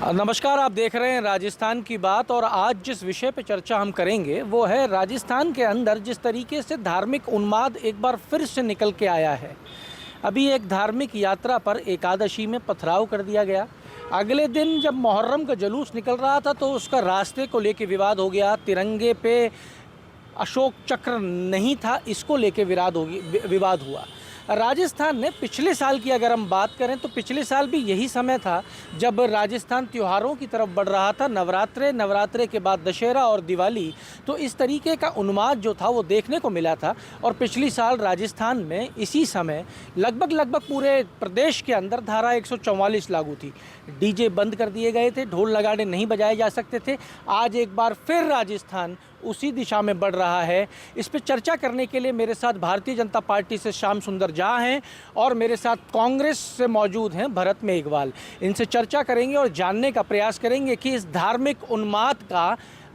नमस्कार, आप देख रहे हैं राजस्थान की बात। और आज जिस विषय पर चर्चा हम करेंगे वो है राजस्थान के अंदर जिस तरीके से धार्मिक उन्माद एक बार फिर से निकल के आया है। अभी एक धार्मिक यात्रा पर एकादशी में पथराव कर दिया गया। अगले दिन जब मुहर्रम का जुलूस निकल रहा था तो उसका रास्ते को लेके विवाद हो गया। तिरंगे पे अशोक चक्र नहीं था, इसको लेके विवाद हुआ। राजस्थान ने पिछले साल की अगर हम बात करें तो पिछले साल भी यही समय था जब राजस्थान त्योहारों की तरफ बढ़ रहा था। नवरात्रे के बाद दशहरा और दिवाली, तो इस तरीके का उन्माद जो था वो देखने को मिला था। और पिछली साल राजस्थान में इसी समय लगभग पूरे प्रदेश के अंदर धारा 144 लागू थी। डीजे बंद कर दिए गए थे, ढोल नगाड़े नहीं बजाए जा सकते थे। आज एक बार फिर राजस्थान उसी दिशा में बढ़ रहा है। इस पर चर्चा करने के लिए मेरे साथ भारतीय जनता पार्टी से श्याम सुंदर झा हैं और मेरे साथ कांग्रेस से मौजूद हैं भरत मेघवाल। इनसे चर्चा करेंगे और जानने का प्रयास करेंगे कि इस धार्मिक उन्माद का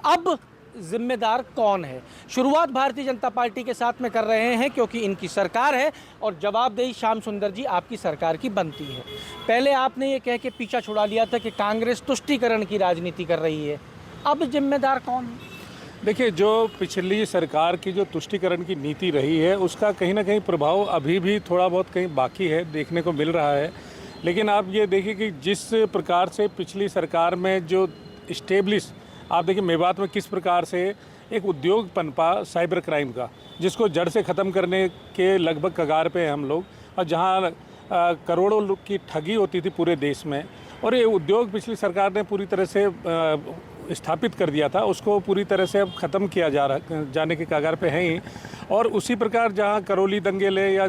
अब जिम्मेदार कौन है। शुरुआत भारतीय जनता पार्टी के साथ में कर रहे हैं क्योंकि इनकी सरकार है और जवाबदेही श्याम सुंदर जी आपकी सरकार की बनती है। पहले आपने ये कह के पीछा छुड़ा लिया था कि कांग्रेस तुष्टीकरण की राजनीति कर रही है, अब जिम्मेदार कौन है? देखिए, जो पिछली सरकार की जो तुष्टीकरण की नीति रही है उसका कहीं ना कहीं प्रभाव अभी भी थोड़ा बहुत कहीं बाकी है, देखने को मिल रहा है। लेकिन आप ये देखिए कि जिस प्रकार से पिछली सरकार में जो इस्टेब्लिश, आप देखिए मेवात में किस प्रकार से एक उद्योग पनपा साइबर क्राइम का, जिसको जड़ से ख़त्म करने के लगभग कगार पे हैं हम लोग, और जहाँ करोड़ों की ठगी होती थी पूरे देश में, और ये उद्योग पिछली सरकार ने पूरी तरह से स्थापित कर दिया था, उसको पूरी तरह से अब ख़त्म किया जाने के कगार पे हैं ही। और उसी प्रकार जहाँ करौली दंगे ले या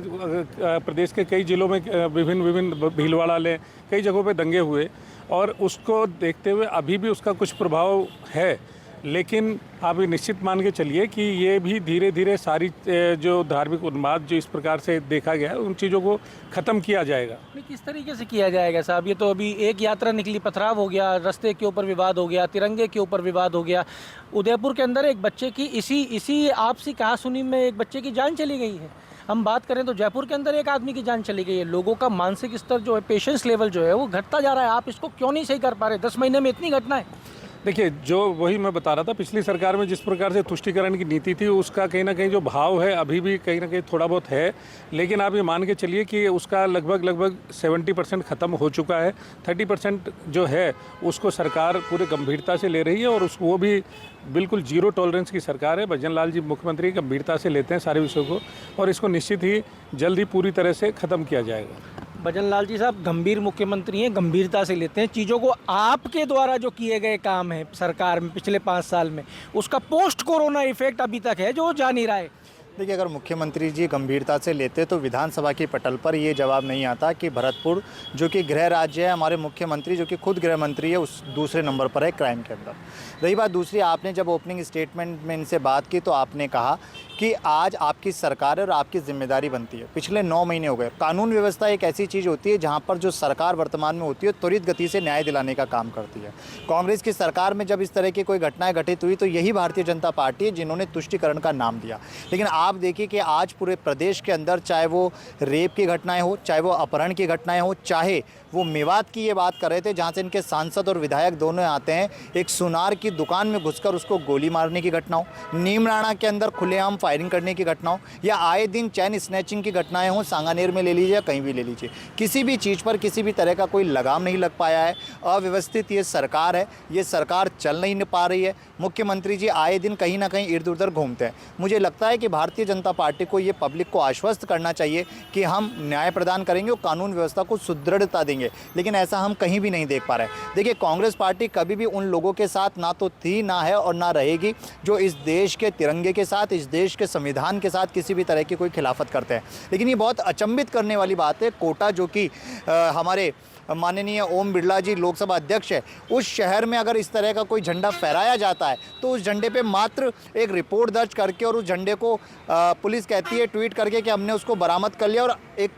प्रदेश के कई ज़िलों में विभिन्न भीलवाड़ा ले, कई जगहों पे दंगे हुए, और उसको देखते हुए अभी भी उसका कुछ प्रभाव है। लेकिन आप निश्चित मान के चलिए कि ये भी धीरे धीरे सारी जो धार्मिक उन्माद जो इस प्रकार से देखा गया है उन चीज़ों को ख़त्म किया जाएगा। किस तरीके से किया जाएगा साहब? ये तो अभी एक यात्रा निकली, पथराव हो गया, रास्ते के ऊपर विवाद हो गया, तिरंगे के ऊपर विवाद हो गया। उदयपुर के अंदर एक बच्चे की इसी आपसी कहासुनी में एक बच्चे की जान चली गई है। हम बात करें तो जयपुर के अंदर एक आदमी की जान चली गई है। लोगों का मानसिक स्तर जो है, पेशेंस लेवल जो है वो घटता जा रहा है। आप इसको क्यों नहीं सही कर पा रहे? 10 महीने में इतनी घटना है। देखिए, जो वही मैं बता रहा था, पिछली सरकार में जिस प्रकार से तुष्टीकरण की नीति थी उसका कहीं ना कहीं जो भाव है अभी भी कहीं ना कहीं थोड़ा बहुत है। लेकिन आप ये मान के चलिए कि उसका लगभग 70% ख़त्म हो चुका है। 30% जो है उसको सरकार पूरे गंभीरता से ले रही है, और वो भी बिल्कुल जीरो टॉलरेंस की सरकार है। भजन लाल जी मुख्यमंत्री गंभीरता से लेते हैं सारे विषयों को, और इसको निश्चित ही जल्द ही पूरी तरह से ख़त्म किया जाएगा। भजन लाल जी साहब गंभीर मुख्यमंत्री हैं, गंभीरता से लेते हैं चीज़ों को। आपके द्वारा जो किए गए काम है सरकार में पिछले 5 साल में, उसका पोस्ट कोरोना इफेक्ट अभी तक है जो जा नहीं रहा है। देखिए, अगर मुख्यमंत्री जी गंभीरता से लेते तो विधानसभा की पटल पर ये जवाब नहीं आता कि भरतपुर जो कि गृह राज्य है, हमारे मुख्यमंत्री जो कि खुद गृह मंत्री है, उस दूसरे नंबर पर है क्राइम के अंदर। रही बात दूसरी, आपने जब ओपनिंग स्टेटमेंट में इनसे बात की तो आपने कहा कि आज आपकी सरकार है और आपकी जिम्मेदारी बनती है। पिछले 9 महीने हो गए। कानून व्यवस्था एक ऐसी चीज़ होती है जहाँ पर जो सरकार वर्तमान में होती है त्वरित गति से न्याय दिलाने का काम करती है। कांग्रेस की सरकार में जब इस तरह की कोई घटनाएं घटित हुई तो यही भारतीय जनता पार्टी है जिन्होंने तुष्टीकरण का नाम दिया। लेकिन आप देखिए कि आज पूरे प्रदेश के अंदर चाहे वो रेप की घटनाएं हो, चाहे वो अपहरण की घटनाएं हो, चाहे वो मेवात की ये बात कर रहे थे जहाँ से इनके सांसद और विधायक दोनों आते हैं, एक सुनार की दुकान में घुसकर उसको गोली मारने की घटना हो, नीमराणा के अंदर खुलेआम फायरिंग करने की घटना हो, या आए दिन चैन स्नैचिंग की घटनाएं हों, सांगानेर में ले लीजिए या कहीं भी ले लीजिए, किसी भी चीज़ पर किसी भी तरह का कोई लगाम नहीं लग पाया है। अव्यवस्थित ये सरकार है, ये सरकार चल नहीं पा रही है। मुख्यमंत्री जी आए दिन कहीं ना कहीं इधर उधर घूमते हैं। मुझे लगता है कि भारतीय जनता पार्टी को ये पब्लिक को आश्वस्त करना चाहिए कि हम न्याय प्रदान करेंगे और कानून व्यवस्था को सुदृढ़ता देंगे, लेकिन ऐसा हम कहीं भी नहीं देख पा रहे हैं। देखिए, कांग्रेस पार्टी कभी भी उन लोगों के साथ ना तो थी, ना है और ना रहेगी जो इस देश के तिरंगे के साथ, इस देश के संविधान के साथ किसी भी तरह की कोई खिलाफत करते हैं। लेकिन ये बहुत अचंभित करने वाली बात है, कोटा जो कि हमारे माननीय ओम बिरला जी लोकसभा अध्यक्ष है, उस शहर में अगर इस तरह का कोई झंडा फहराया जाता है तो उस झंडे पे मात्र एक रिपोर्ट दर्ज करके और उस झंडे को पुलिस कहती है ट्वीट करके कि हमने उसको बरामद कर लिया और एक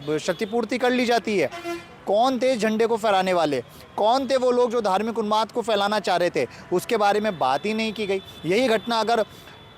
क्षतिपूर्ति कर ली जाती है। कौन थे इस झंडे को फहराने वाले? कौन थे वो लोग जो धार्मिक उन्माद को फैलाना चाह रहे थे? उसके बारे में बात ही नहीं की गई। यही घटना अगर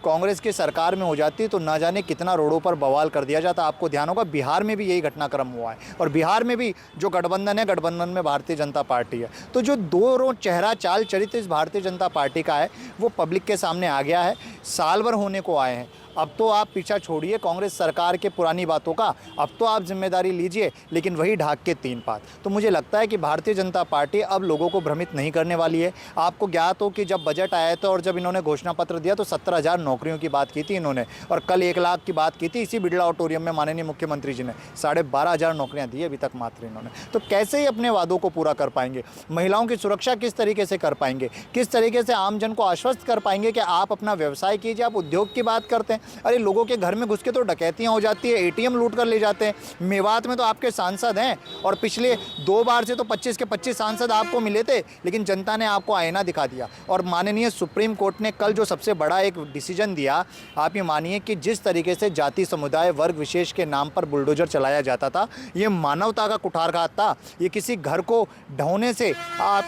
कांग्रेस की सरकार में हो जाती तो ना जाने कितना रोडों पर बवाल कर दिया जाता। आपको ध्यान होगा बिहार में भी यही घटनाक्रम हुआ है, और बिहार में भी जो गठबंधन है, गठबंधन में भारतीय जनता पार्टी है। तो जो दो चेहरा चाल चरित्र इस भारतीय जनता पार्टी का है वो पब्लिक के सामने आ गया है। साल भर होने को आए हैं, अब तो आप पीछा छोड़िए कांग्रेस सरकार के पुरानी बातों का, अब तो आप जिम्मेदारी लीजिए, लेकिन वही ढाक के तीन पात। तो मुझे लगता है कि भारतीय जनता पार्टी अब लोगों को भ्रमित नहीं करने वाली है। आपको ज्ञात हो कि जब बजट आया था और जब इन्होंने घोषणा पत्र दिया तो 17,000 नौकरियों की बात की थी इन्होंने, और कल 1 लाख की बात की थी इसी बिरला ऑडिटोरियम में माननीय मुख्यमंत्री जी ने। 12,500 नौकरियाँ दी अभी तक मात्र इन्होंने। तो कैसे ही अपने वादों को पूरा कर पाएंगे? महिलाओं की सुरक्षा किस तरीके से कर पाएंगे? किस तरीके से आम जन को आश्वस्त कर पाएंगे कि आप अपना व्यवसाय कीजिए? आप उद्योग की बात करते हैं, अरे लोगों के घर में घुस के तो डकैतियां हो जाती है, एटीएम लूट कर ले जाते हैं। मेवात में तो आपके सांसद हैं, और पिछले 2 बार से तो 25 के 25 सांसद आपको मिले थे, लेकिन जनता ने आपको आईना दिखा दिया। और माननीय सुप्रीम कोर्ट ने कल जो सबसे बड़ा एक डिसीजन दिया, आप ये मानिए कि जिस तरीके से जाति समुदाय वर्ग विशेष के नाम पर बुलडोजर चलाया जाता था, ये मानवता का कुठारघात था। ये किसी घर को ढोने से आप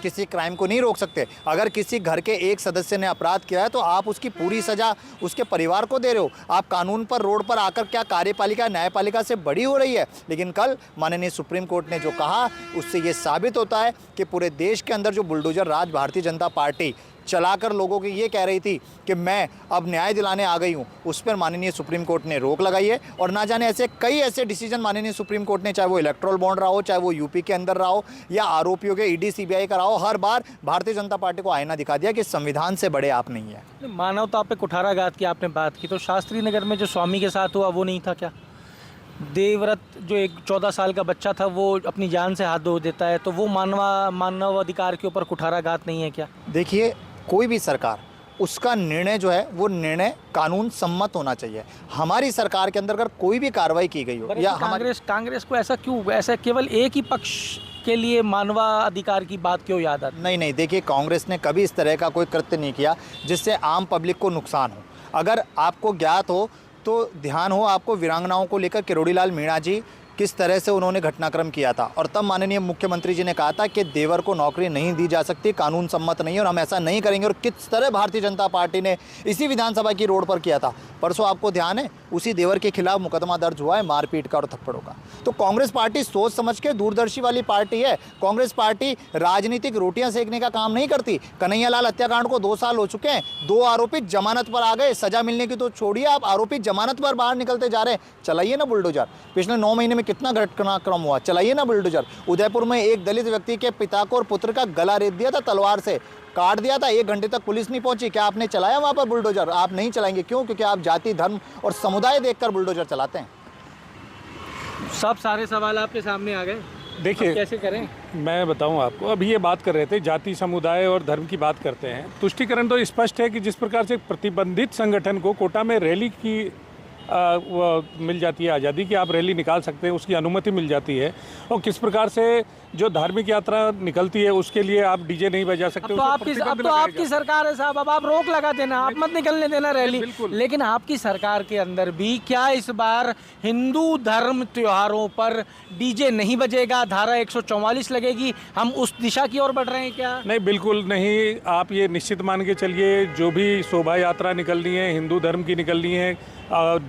किसी क्राइम को नहीं रोक सकते। अगर किसी घर के एक सदस्य ने अपराध किया है तो आप उसकी पूरी सजा उसके परिवार को दे रहे हो। आप कानून पर रोड पर आकर क्या कार्यपालिका न्यायपालिका से बड़ी हो रही है? लेकिन कल माननीय सुप्रीम कोर्ट ने जो कहा उससे ये साबित होता है कि पूरे देश के अंदर जो बुलडोजर राज भारतीय जनता पार्टी चलाकर लोगों की ये कह रही थी कि मैं अब न्याय दिलाने आ गई हूँ, उस पर माननीय सुप्रीम कोर्ट ने रोक लगाई है। और ना जाने ऐसे कई ऐसे डिसीजन माननीय सुप्रीम कोर्ट ने, चाहे वो इलेक्ट्रल बॉन्ड रहा हो, चाहे वो यूपी के अंदर रहा हो, या आरोपियों के ईडी सीबीआई का रहा हो, हर बार भारतीय जनता पार्टी को आईना दिखा दिया कि संविधान से बड़े आप नहीं है। मानवता पे कुठाराघात की आपने बात की, तो शास्त्री नगर में जो स्वामी के साथ हुआ वो नहीं था क्या? देवव्रत जो एक 14 साल का बच्चा था वो अपनी जान से हाथ धो देता है, तो वो मानव अधिकार के ऊपर कुठाराघात नहीं है क्या? देखिए, कोई भी सरकार, उसका निर्णय जो है वो निर्णय कानून सम्मत होना चाहिए। हमारी सरकार के अंदर अगर कोई भी कार्रवाई की गई हो या कांग्रेस को ऐसा क्यों, ऐसा केवल एक ही पक्ष के लिए मानवाधिकार की बात क्यों याद आती? नहीं, देखिए, कांग्रेस ने कभी इस तरह का कोई कृत्य नहीं किया जिससे आम पब्लिक को नुकसान हो। अगर आपको ज्ञात हो तो ध्यान हो आपको वीरांगनाओं को लेकर किरोड़ीलाल मीणा जी किस तरह से उन्होंने घटनाक्रम किया था, और तब माननीय मुख्यमंत्री जी ने कहा था कि देवर को नौकरी नहीं दी जा सकती, कानून सम्मत नहीं है और हम ऐसा नहीं करेंगे। और किस तरह भारतीय जनता पार्टी ने इसी विधानसभा की रोड पर किया था। परसों आपको ध्यान है उसी देवर के खिलाफ मुकदमा दर्ज हुआ है मारपीट का और थप्पड़ों का। तो कांग्रेस पार्टी सोच समझ के दूरदर्शी वाली पार्टी है। कांग्रेस पार्टी राजनीतिक रोटियां सेकने का काम नहीं करती। कन्हैयालाल हत्याकांड को 2 साल हो चुके हैं, 2 आरोपित जमानत पर आ गए, सजा मिलने की तो छोड़िए, आप आरोपित जमानत पर बाहर निकलते जा रहे हैं। चलाइए ना बुलडोजर। पिछले 9 महीने में कितना घटनाक्रम हुआ, चलाइए ना बुलडोजर। उदयपुर में एक दलित व्यक्ति के पिता को और पुत्र का गला रेत दिया था, तलवार से काट दिया था, 1 घंटे तक पुलिस नहीं पहुंची। क्या आपने चलाया वहां पर बुलडोजर? आप नहीं चलाएंगे। क्यों? क्योंकि आप जाति धर्म और समुदाय देखकर बुलडोजर चलाते हैं। सब सारे सवाल आपके सामने आ गए, देखिए कैसे करें? मैं बताऊं आपको, अभी ये बात कर रहे थे जाति समुदाय और धर्म की बात करते हैं। तुष्टीकरण तो स्पष्ट है कि जिस प्रकार से प्रतिबंधित संगठन को कोटा में रैली की वो मिल जाती है आज़ादी कि आप रैली निकाल सकते हैं, उसकी अनुमति मिल जाती है, और किस प्रकार से जो धार्मिक यात्रा निकलती है उसके लिए आप डीजे नहीं बजा सकते। अब तो आपकी सरकार है साहब, अब आप रोक लगा देना, आप मत निकलने देना रैली। लेकिन आपकी सरकार के अंदर भी क्या इस बार हिंदू धर्म त्योहारों पर डीजे नहीं बजेगा, धारा 144 लगेगी? हम उस दिशा की ओर बढ़ रहे हैं क्या? नहीं, बिल्कुल नहीं। आप ये निश्चित मान के चलिए, जो भी शोभा यात्रा निकलनी है हिंदू धर्म की निकलनी है,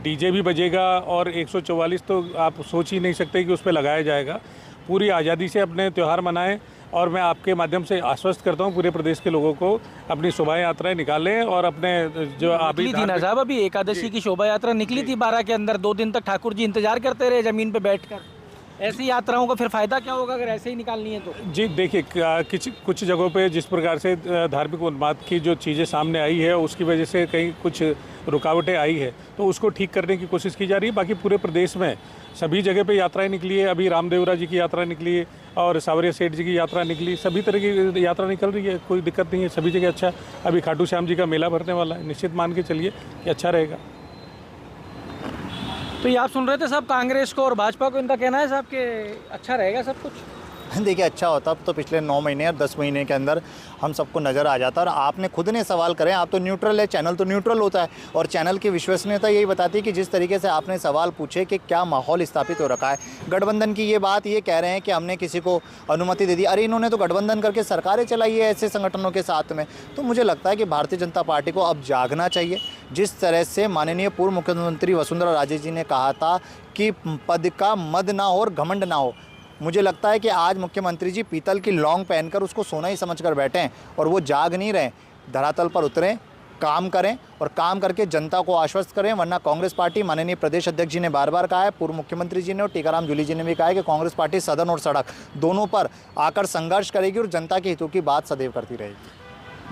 डीजे भी बजेगा, और 144 तो आप सोच ही नहीं सकते कि उस पर लगाया जाएगा। पूरी आज़ादी से अपने त्यौहार मनाएं, और मैं आपके माध्यम से आश्वस्त करता हूं पूरे प्रदेश के लोगों को अपनी शोभा यात्राएं निकालें, और अपने जो निकली थी ना साहब, अभी एकादशी की शोभा यात्रा निकली थी 12 के अंदर, 2 दिन तक ठाकुर जी इंतजार करते रहे ज़मीन पे बैठकर। ऐसी यात्राओं का फिर फ़ायदा क्या होगा अगर ऐसे ही निकालनी है तो? जी देखिए, कुछ जगहों पे जिस प्रकार से धार्मिक उन्माद की जो चीज़ें सामने आई है उसकी वजह से कहीं कुछ रुकावटें आई है, तो उसको ठीक करने की कोशिश की जा रही है। बाकी पूरे प्रदेश में सभी जगह पे यात्राएं निकली है। अभी रामदेवरा जी की यात्रा निकली है और सावरिया सेठ जी की यात्रा निकली, सभी तरह की यात्रा निकल रही है, कोई दिक्कत नहीं है, सभी जगह अच्छा। अभी खाटू श्याम जी का मेला भरने वाला है, निश्चित मान के चलिए कि अच्छा रहेगा। तो ये आप सुन रहे थे साहब, कांग्रेस को और भाजपा को इनका कहना है साहब कि अच्छा रहेगा सब कुछ। देखिए अच्छा होता तो पिछले 9 महीने और 10 महीने के अंदर हम सबको नज़र आ जाता। और आपने खुद ने सवाल करें, आप तो न्यूट्रल है, चैनल तो न्यूट्रल होता है और चैनल की विश्वसनीयता यही बताती है कि जिस तरीके से आपने सवाल पूछे कि क्या माहौल स्थापित हो रखा है। गठबंधन की ये बात ये कह रहे हैं कि हमने किसी को अनुमति दे दी, अरे इन्होंने तो गठबंधन करके सरकारें चलाई है ऐसे संगठनों के साथ में। तो मुझे लगता है कि भारतीय जनता पार्टी को अब जागना चाहिए। जिस तरह से माननीय पूर्व मुख्यमंत्री वसुंधरा राजे जी ने कहा था कि पद का मद ना हो और घमंड ना हो, मुझे लगता है कि आज मुख्यमंत्री जी पीतल की लौंग पहनकर उसको सोना ही समझकर बैठे हैं और वो जाग नहीं रहे। धरातल पर उतरें, काम करें और काम करके जनता को आश्वस्त करें, वरना कांग्रेस पार्टी, माननीय प्रदेश अध्यक्ष जी ने बार बार कहा है, पूर्व मुख्यमंत्री जी ने और टीकाराम जूली जी ने भी कहा है कि कांग्रेस पार्टी सदन और सड़क दोनों पर आकर संघर्ष करेगी और जनता के हितों की बात सदैव करती रहेगी।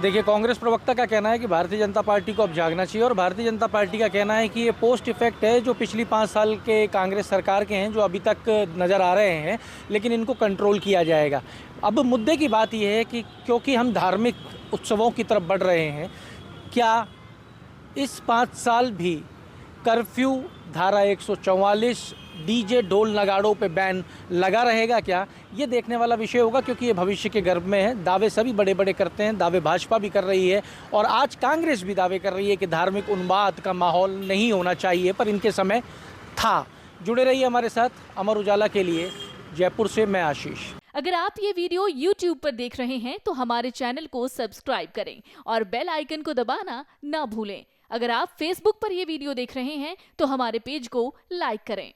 देखिए, कांग्रेस प्रवक्ता का कहना है कि भारतीय जनता पार्टी को अब जागना चाहिए और भारतीय जनता पार्टी का कहना है कि ये पोस्ट इफेक्ट है जो पिछली 5 साल के कांग्रेस सरकार के हैं, जो अभी तक नज़र आ रहे हैं, लेकिन इनको कंट्रोल किया जाएगा। अब मुद्दे की बात यह है कि क्योंकि हम धार्मिक उत्सवों की तरफ बढ़ रहे हैं, क्या इस 5 साल भी कर्फ्यू, धारा 144, डीजे ढोल नगाड़ों पे बैन लगा रहेगा क्या? ये देखने वाला विषय होगा, क्योंकि ये भविष्य के गर्भ में है। दावे सभी बड़े बड़े करते हैं, दावे भाजपा भी कर रही है और आज कांग्रेस भी दावे कर रही है कि धार्मिक उन्माद का माहौल नहीं होना चाहिए, पर इनके समय था। जुड़े रहिए हमारे साथ। अमर उजाला के लिए जयपुर से मैं आशीष। अगर आप ये वीडियो YouTube पर देख रहे हैं तो हमारे चैनल को सब्सक्राइब करें और बेल आइकन को दबाना ना भूलें। अगर आप Facebook पर ये वीडियो देख रहे हैं तो हमारे पेज को लाइक करें।